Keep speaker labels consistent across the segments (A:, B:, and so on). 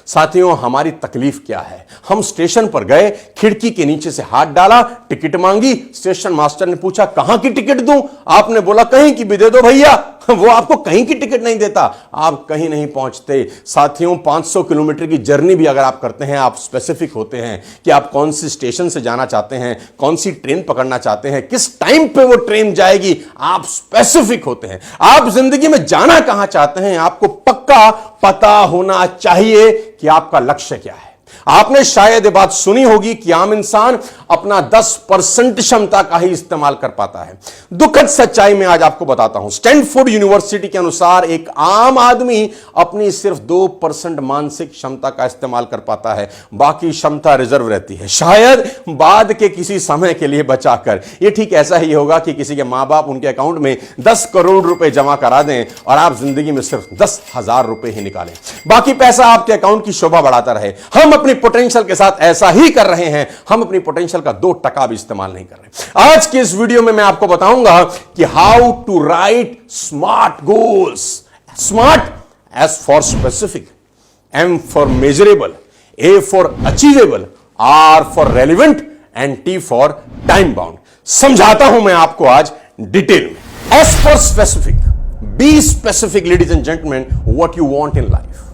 A: साथियों, हमारी तकलीफ क्या है? हम स्टेशन पर गए, खिड़की के नीचे से हाथ डाला, टिकट मांगी, स्टेशन मास्टर ने पूछा कहां की टिकट दूं? आपने बोला कहीं की भी दे दो भैया। वो आपको कहीं की टिकट नहीं देता, आप कहीं नहीं पहुंचते। साथियों, 500 किलोमीटर की जर्नी भी अगर आप करते हैं, आप स्पेसिफिक होते हैं कि आप कौन सी स्टेशन से जाना चाहते हैं, कौन सी ट्रेन पकड़ना चाहते हैं, किस टाइम पे वो ट्रेन जाएगी, आप स्पेसिफिक होते हैं। आप जिंदगी में जाना कहां चाहते हैं, आपको पक्का पता होना चाहिए कि आपका लक्ष्य क्या है। आपने शायद ये बात सुनी होगी कि आम इंसान अपना 10% क्षमता का ही इस्तेमाल कर पाता है। दुखद सच्चाई में आज आपको बताता हूं, स्टैनफोर्ड यूनिवर्सिटी के अनुसार एक आम आदमी अपनी सिर्फ 2% मानसिक क्षमता का इस्तेमाल कर पाता है, बाकी क्षमता रिजर्व रहती है, शायद बाद के किसी समय के लिए बचाकर। यह ठीक ऐसा ही होगा कि किसी के मां बाप उनके अकाउंट में 10 करोड़ रुपए जमा करा दें और आप जिंदगी में सिर्फ 10,000 रुपए ही निकालें, बाकी पैसा आपके अकाउंट की शोभा बढ़ाता रहे। हम अपनी पोटेंशियल के साथ ऐसा ही कर रहे हैं, हम अपनी पोटेंशियल का 2% भी इस्तेमाल नहीं कर रहे। आज के इस वीडियो में मैं आपको बताऊंगा कि how to write SMART goals. SMART, S for specific, M for measurable, A for achievable, R for relevant and T for time bound. समझाता हूं मैं आपको आज डिटेल में। S for specific, be specific ladies and gentleman, what you want in life,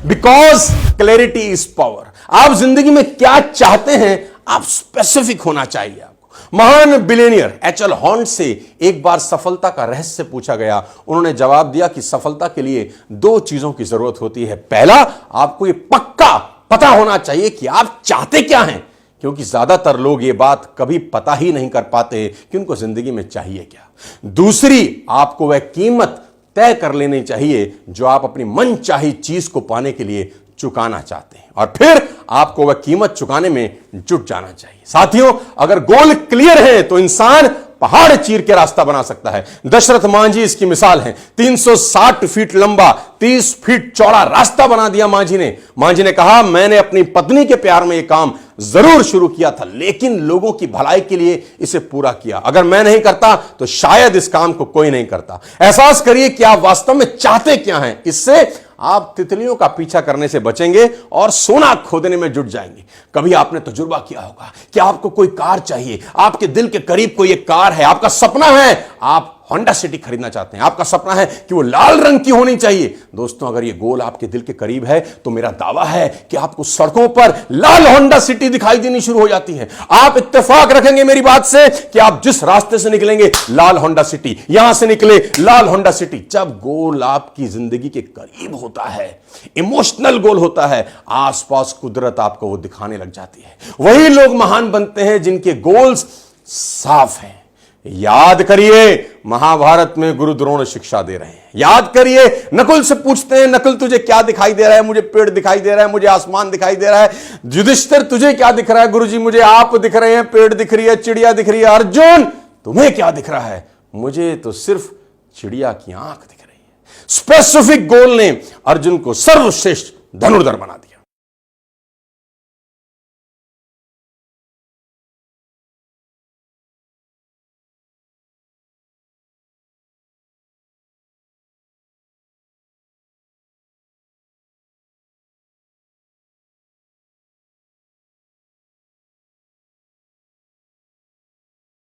A: because clarity is power. आप जिंदगी में क्या चाहते हैं, आप स्पेसिफिक होना चाहिए आपको। महान बिलियनियर एच.एल. हॉन्ट से एक बार सफलता का रहस्य पूछा गया। उन्होंने जवाब दिया कि सफलता के लिए 2 चीजों की जरूरत होती है। पहला, आपको यह पक्का पता होना चाहिए कि आप चाहते क्या हैं, क्योंकि ज्यादातर लोग ये बात कभी पता ही नहीं कर पाते कि उनको जिंदगी में चाहिए क्या। दूसरी, आपको वह कीमत तय कर लेनी चाहिए जो आप अपनी मनचाही चीज को पाने के लिए चुकाना चाहते हैं, और फिर आपको वह कीमत चुकाने में जुट जाना चाहिए। साथियों, अगर गोल क्लियर है तो इंसान पहाड़ चीर के रास्ता बना सकता है। दशरथ मांझी इसकी मिसाल है। 360 फीट लंबा, 30 फीट चौड़ा रास्ता बना दिया मांझी ने। मांझी ने कहा, मैंने अपनी पत्नी के प्यार में यह काम जरूर शुरू किया था, लेकिन लोगों की भलाई के लिए इसे पूरा किया। अगर मैं नहीं करता तो शायद इस काम को कोई नहीं करता। एहसास करिए कि आप वास्तव में चाहते क्या हैं, इससे आप तितलियों का पीछा करने से बचेंगे और सोना खोदने में जुट जाएंगे। कभी आपने तजुर्बा किया होगा कि आपको कोई कार चाहिए, आपके दिल के करीब कोई एक कार है, आपका सपना है, आप होंडा सिटी खरीदना चाहते हैं, आपका सपना है कि वो लाल रंग की होनी चाहिए। दोस्तों, अगर ये गोल आपके दिल के करीब है तो मेरा दावा है कि आपको सड़कों पर लाल होंडा सिटी दिखाई देनी शुरू हो जाती है। आप इत्तेफाक रखेंगे मेरी बात से कि आप जिस रास्ते से निकलेंगे, लाल होंडा सिटी, यहां से निकले लाल होंडा सिटी। जब गोल आपकी जिंदगी के करीब होता है, इमोशनल गोल होता है, आसपास कुदरत आपको वो दिखाने लग जाती है। वही लोग महान बनते हैं जिनके गोल्स साफ हैं। याद करिए, महाभारत में गुरु द्रोण शिक्षा दे रहे हैं। याद करिए, नकुल से पूछते हैं, नकुल तुझे क्या दिखाई दे रहा है? मुझे पेड़ दिखाई दे रहा है, मुझे आसमान दिखाई दे रहा है। युधिष्ठिर, तुझे क्या दिख रहा है? गुरुजी, मुझे आप दिख रहे हैं, पेड़ दिख रही है, चिड़िया दिख रही है। अर्जुन, तुम्हें क्या दिख रहा है? मुझे तो सिर्फ चिड़िया की आंख दिख रही है। स्पेसिफिक गोल ने अर्जुन को सर्वश्रेष्ठ धनुर्धर बना दिया।